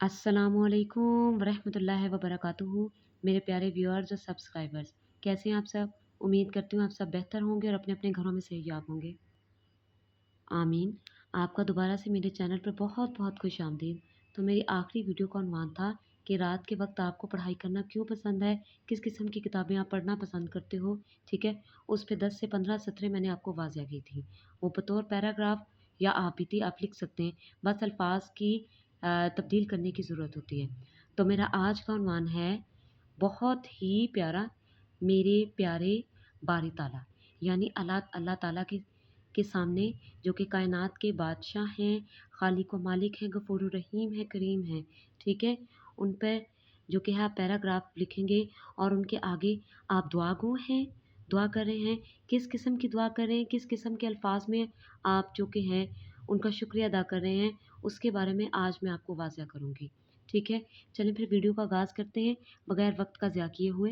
अस्सलामुअलैकुम वरहमतुल्लाहि वबरकातुहू। मेरे प्यारे व्यूअर्स और सब्सक्राइबर्स, कैसे हैं आप सब? उम्मीद करती हूँ आप सब बेहतर होंगे और अपने अपने घरों में सेहयाब होंगे। आमीन। आपका दोबारा से मेरे चैनल पर बहुत बहुत खुश आमदीद। तो मेरी आखिरी वीडियो का उन्वान था कि रात के वक्त आपको पढ़ाई करना क्यों पसंद है, किस किस्म की किताबें आप पढ़ना पसंद करते हो। ठीक है, उस पर 10 से 15 सतरें मैंने आपको वाज़िया की थी। वो बतौर पैराग्राफ या आबिती आप लिख सकते हैं, बस अल्फाज की तब्दील करने की ज़रूरत होती है। तो मेरा आज का उन्वान है बहुत ही प्यारा, मेरे प्यारे बारी ताला, यानी अल्लाह अल्लाह ताला के सामने, जो कि कायनात के बादशाह हैं, खालिक व मालिक हैं, गफूर रहीम है, करीम है। ठीक है, उन पर जो कि है आप पैराग्राफ लिखेंगे और उनके आगे आप दुआ गो हैं, दुआ कर रहे हैं। किस किस्म की दुआ कर रहे हैं, किस किस्म के अल्फाज में आप जो कि हैं उनका शुक्रिया अदा कर रहे हैं, उसके बारे में आज मैं आपको वाज़िया करूँगी। ठीक है, चलें फिर वीडियो का आगाज़ करते हैं बगैर वक्त का ज़िया किए हुए।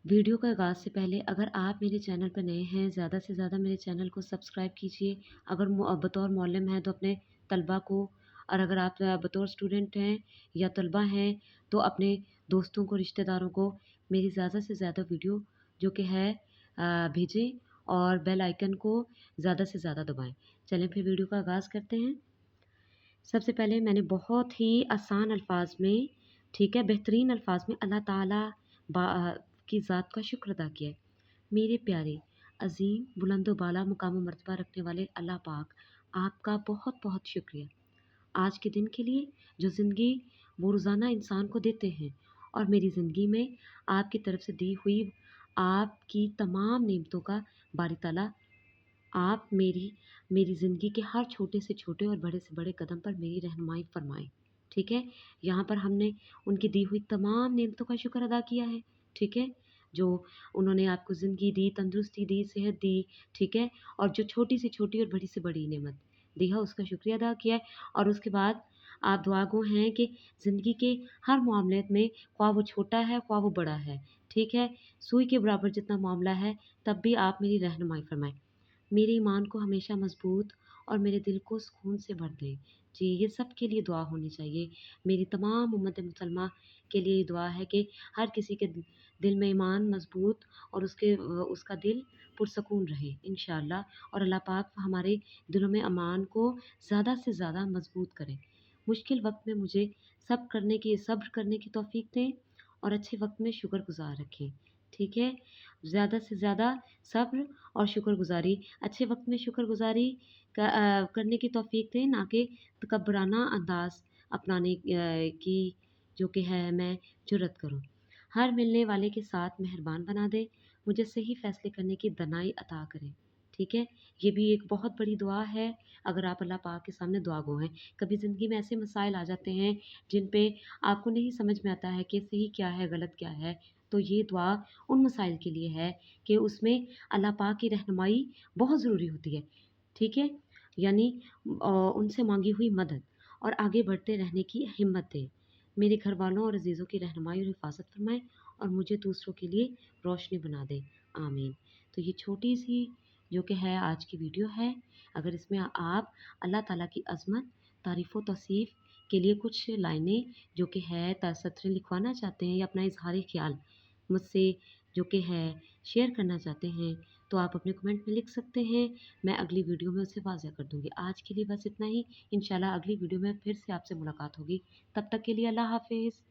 वीडियो का आगाज़ से पहले अगर आप मेरे चैनल पर नए हैं, ज़्यादा से ज़्यादा मेरे चैनल को सब्सक्राइब कीजिए। अगर बतौर मौलम हैं तो अपने तलबा को, और अगर आप बतौर स्टूडेंट हैं या तलबा हैं तो अपने दोस्तों को, रिश्तेदारों को मेरी ज़्यादा से ज़्यादा वीडियो जो कि है भेजें और बेल आइकन को ज़्यादा से ज़्यादा दबाएँ। चलें फिर वीडियो का आगाज़ करते हैं। सबसे पहले मैंने बहुत ही आसान अल्फाज में, ठीक है, बेहतरीन अल्फाज में अल्लाह ताला की ज़ात का शुक्र अदा किया है। मेरे प्यारे अजीम बुलंदो बाला मुकाम मर्तबा रखने वाले अल्लाह पाक, आपका बहुत बहुत शुक्रिया आज के दिन के लिए, जो ज़िंदगी वो रोज़ाना इंसान को देते हैं। और मेरी ज़िंदगी में आपकी तरफ से दी हुई आपकी तमाम नेमतों का बारी ताला आप मेरी ज़िंदगी के हर छोटे से छोटे और बड़े से बड़े कदम पर मेरी रहनुमाई फ़रमाएँ। ठीक है? यहाँ पर हमने उनकी दी हुई तमाम नेमतों का शुक्र अदा किया है। ठीक है? जो उन्होंने आपको ज़िंदगी दी, तंदुरुस्ती दी, सेहत दी, ठीक है? और जो छोटी से छोटी और बड़ी से बड़ी नेमत दी है, उसका शुक्रिया अदा किया है। और उसके बाद आप दुआगो हैं कि ज़िंदगी के हर मामले में, ख्वाह वो छोटा है, ख्वाह वो बड़ा है, ठीक है? सुई के बराबर जितना मामला है, तब भी आप मेरी रहनुमाई फ़रमाएँ। मेरे ईमान को हमेशा मज़बूत और मेरे दिल को सुकून से भर दें। जी, ये सब के लिए दुआ होनी चाहिए। मेरी तमाम उम्मत मुसलमा के लिए ये दुआ है कि हर किसी के दिल में ईमान मज़बूत और उसका दिल पुरसकून रहे इंशाअल्लाह। और अल्लाह पाक हमारे दिलों में ईमान को ज़्यादा से ज़्यादा मज़बूत करें। मुश्किल वक़्त में मुझे सब्र करने की तौफ़ीक दें और अच्छे वक़्त में शुक्रगुज़ार रखें। ठीक है? ज़्यादा से ज़्यादा सब्र और शुक्रगुज़ारी, अच्छे वक़्त में शुक्रगुज़ारी करने की तौफ़ीक दें, ना कि तकब्बराना अंदाज़ अपनाने की जो कि है मैं जुर्रत करूँ। हर मिलने वाले के साथ मेहरबान बना दे, मुझे सही फ़ैसले करने की दनाई अता करें। ठीक है? ये भी एक बहुत बड़ी दुआ है अगर आप अल्लाह पाक के सामने दुआ गो हैं। कभी ज़िंदगी में ऐसे मसाइल आ जाते हैं जिन पे आपको नहीं समझ में आता है कि सही क्या है, गलत क्या है, तो ये दुआ उन मसाइल के लिए है कि उसमें अल्लाह पाक की रहनुमाई बहुत ज़रूरी होती है। ठीक है? यानी उनसे माँगी हुई मदद और आगे बढ़ते रहने की हिम्मत दें। मेरे घरवालों और अज़ीज़ों की रहनुमाई और हिफ़ाज़त फ़रमाएँ और मुझे दूसरों के लिए रोशनी बना दें। आमीन। तो ये छोटी-सी जो कि है आज की वीडियो है। अगर इसमें आप अल्लाह ताला की अज़मत, तारीफ़ व तौसीफ़ के लिए कुछ लाइनें जो कि है सतरें लिखवाना चाहते हैं या अपना इज़हार ख़्याल मुझसे जो कि है शेयर करना चाहते हैं, तो आप अपने कमेंट में लिख सकते हैं। मैं अगली वीडियो में उसे वाज़िया कर दूँगी। आज के लिए बस इतना ही। इंशाल्लाह अगली वीडियो में फिर से आपसे मुलाकात होगी। तब तक के लिए अल्लाह हाफ़िज़।